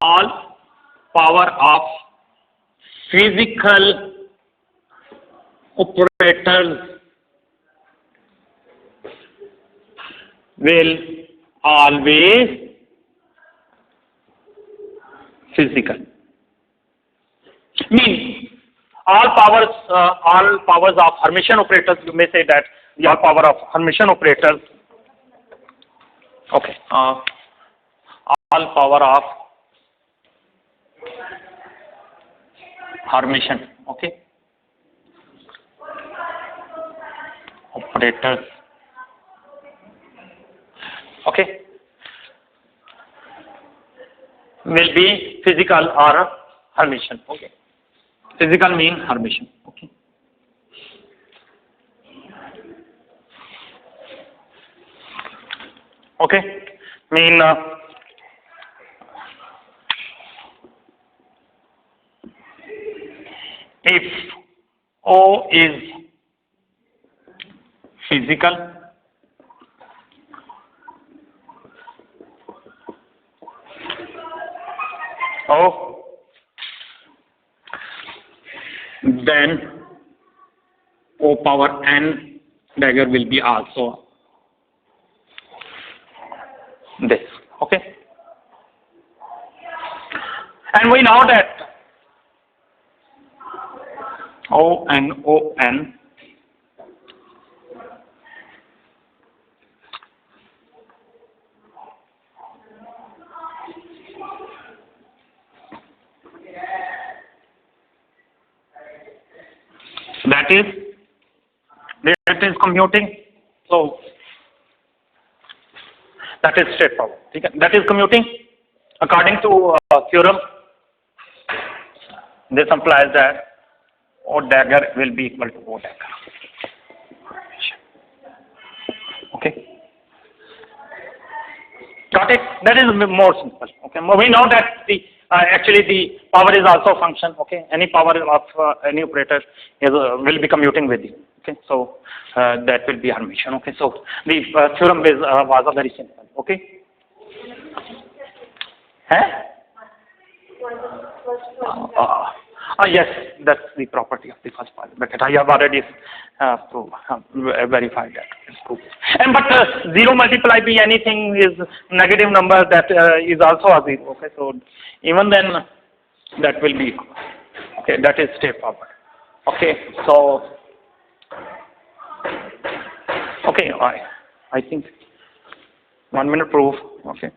all power of physical operators will always physical. Means all powers of Hermitian operators, you may say that the all power of Hermitian operators, okay, all power of Hermitian, okay, operators, okay, will be physical or Hermitian, okay. Physical mean Hermitian, okay. Okay, mean if O is physical, O, then O power n dagger will be also this, okay. And we know that O and O n that is commuting, so that is straightforward. That is commuting according to theorem. This implies that O dagger will be equal to O dagger. Okay, got it? That is more simple. Okay, we know that the actually the power is also a function. Okay, any power of any operator is will be commuting with you. Okay, so that will be Hermitian. Okay, so the theorem is was very simple. Okay. Yes, that's the property of the first part. But I have already verified that. It's true. And but 0 multiplied by anything is negative number, that is also a 0. Okay, so even then that will be okay. That is straightforward. Okay, so okay, I think 1 minute proof. Okay.